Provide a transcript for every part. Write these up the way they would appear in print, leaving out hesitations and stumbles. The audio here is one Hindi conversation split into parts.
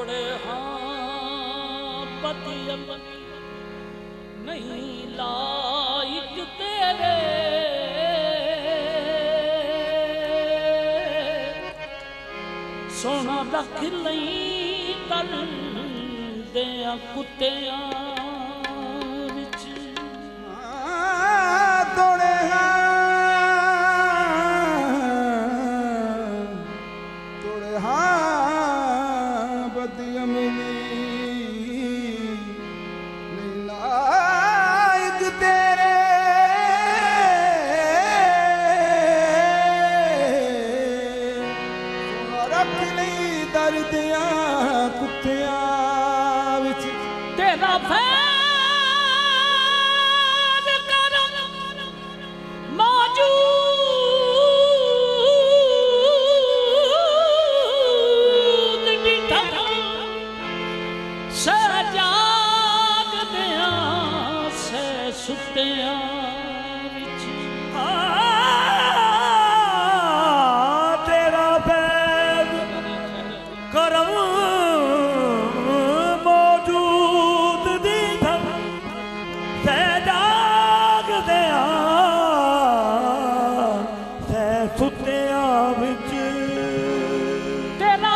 थोड़े हाँ पति नहीं लायक तेरे सोना रख लई तल दिया कुत्तियां विच तोड़े हाँ बदिया मिली लायक तेरे रख नहीं दर्दियां कुत्तियां विच तेरा फैल करम मौजूद डिठा सजाग दिया से सुत्तियां विच तेरा फैल करम मौजूद दी थम से जाग दिया से सुत्तियां विच तेरा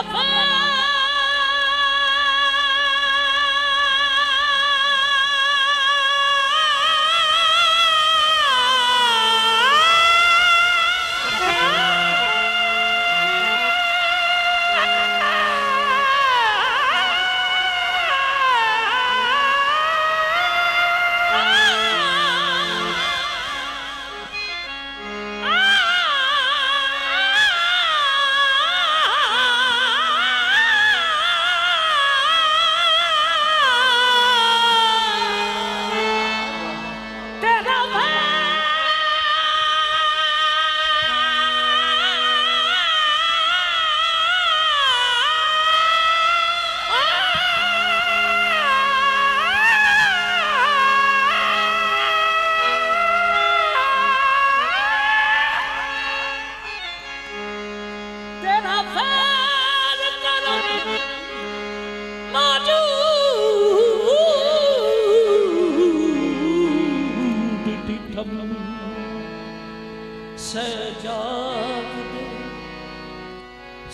से जाग दे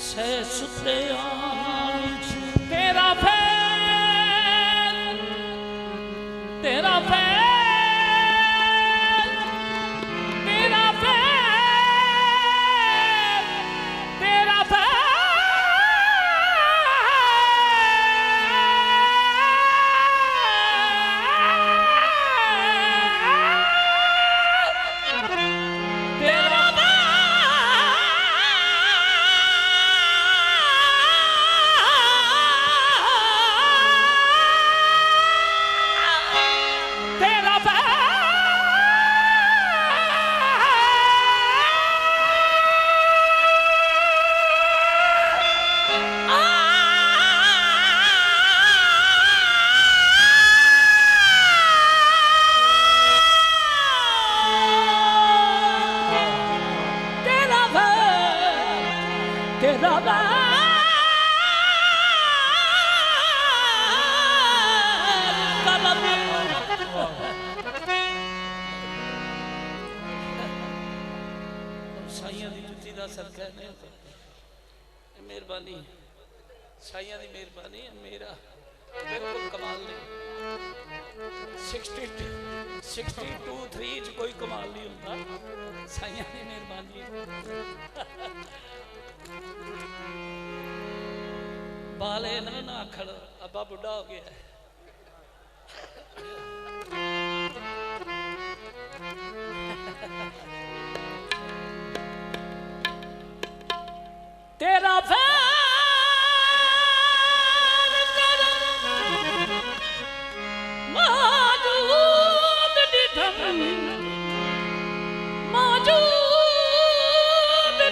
से सुत्तियां विच तेरा फैल तेरा फैल तेरा फैल तेरा साइयां दी जुत्ती दा सदका नहीं मेहरबानी साइयां दी मेहरबानी मेरा बिल्कुल कमाल नहीं 62-3 कोई कमाल नहीं होता साइयां दी मेहरबानी बाले ना आखड़ अब्बा बुढ़ा हो गया है तेरा फैल करम मौजूद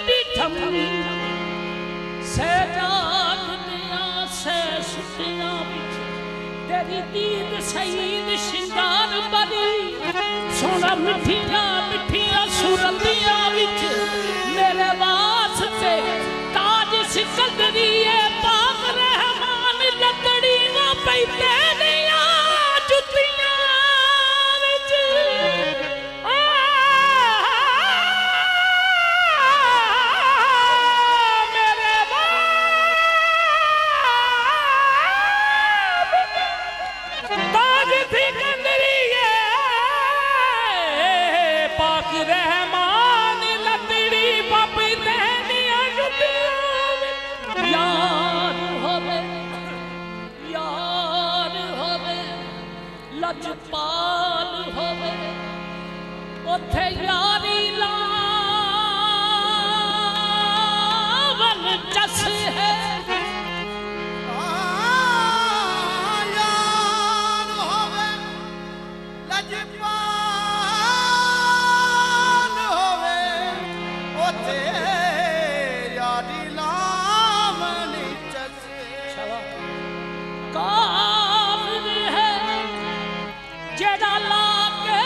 डिठम से जाग दिया से सुत्तियां विच तेरी दीद सईद शिंगार बड़ी सोना मिठिया मिठिया सुरतियां विच मेरे वास्ते ताज सिकंदरी पाक रहमान हाल होवे उथे यारी लावन जस है यार होवे लजपाल होवे ओथे यारी लावनी चसे काबिल है जेड़ा लाके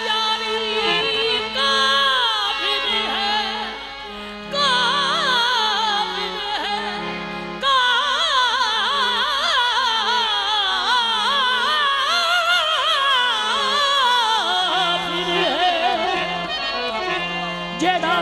यारी काबिल है काबिल है काबिल है जेड़ा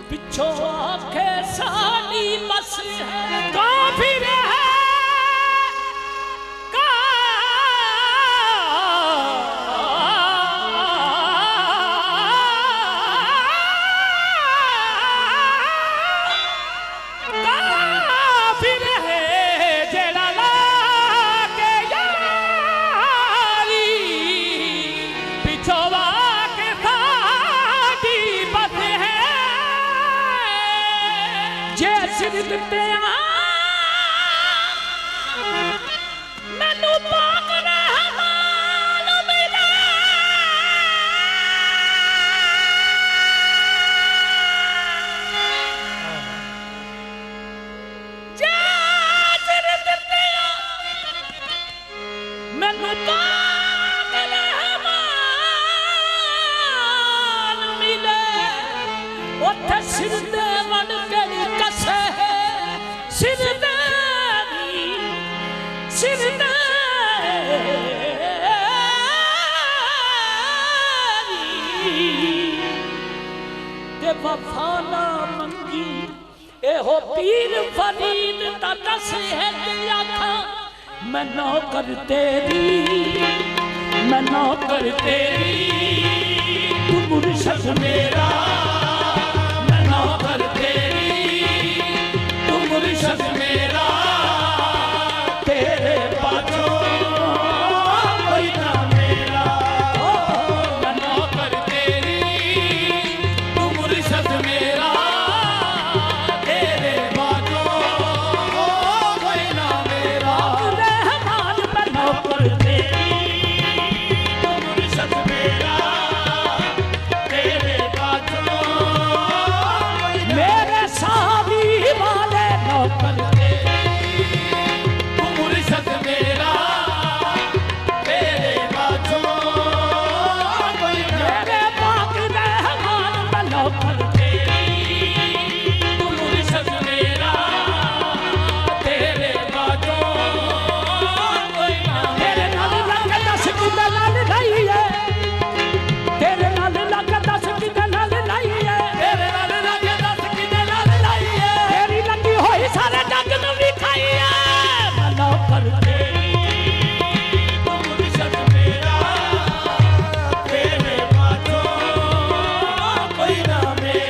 पिछो आखे साड़ी बस है काफिर है काफिर है जेड़ा लाके यारी पिछो आखे साड़ी बस है जे सिर दिते मैनू पाक रहमान मिले जे सिर दिते मैनू पाक रहमान मिले उथे सिर दे मन तेरी कसे है सिर दे ते वफा ना मंगी एहो पीर फरीद दा दस है तेरा खा मैं नौकर तेरी मैं नौकर तेरी तू मुर्शद मेरा मैं नौकर तेरी तू मुर्शद मेरा तेरे पाछों कोई ना मेरा मैं नौकर तेरी तू मुर्शद मेरा तेरे पाछों कोई ना मेरा रहमान मैं नौकर तेरी तू मुर्शद मेरा तेरे पाछों मेरे सावी वाले नौकर मेरा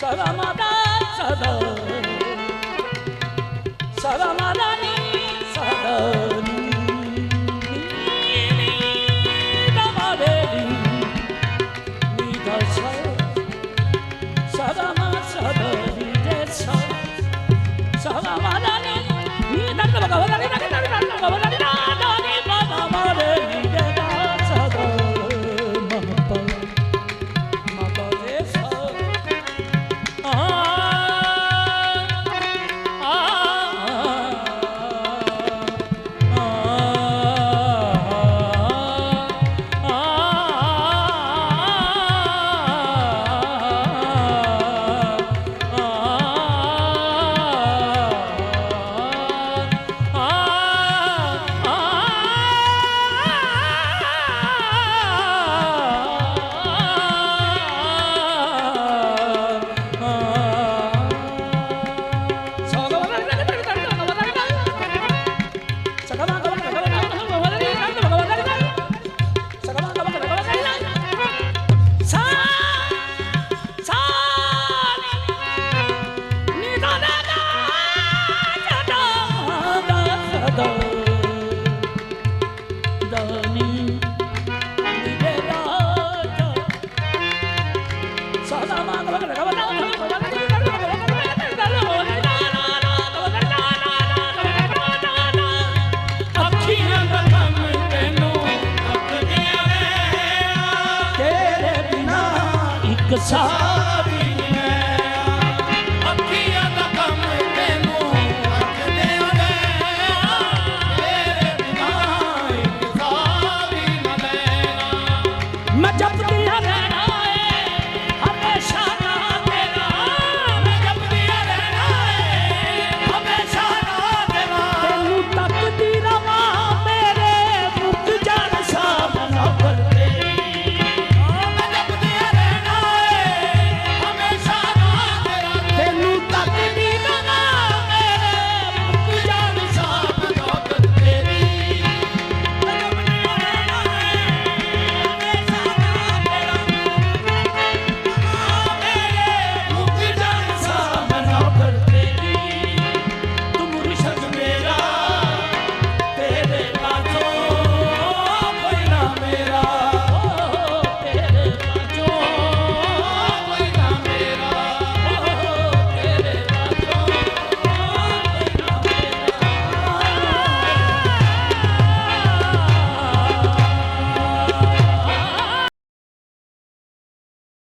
사람마다 사람마다 사람이 니다마레리 니다사 사람이 됐어 사람마다 ਇੱਕ ਸਾਹ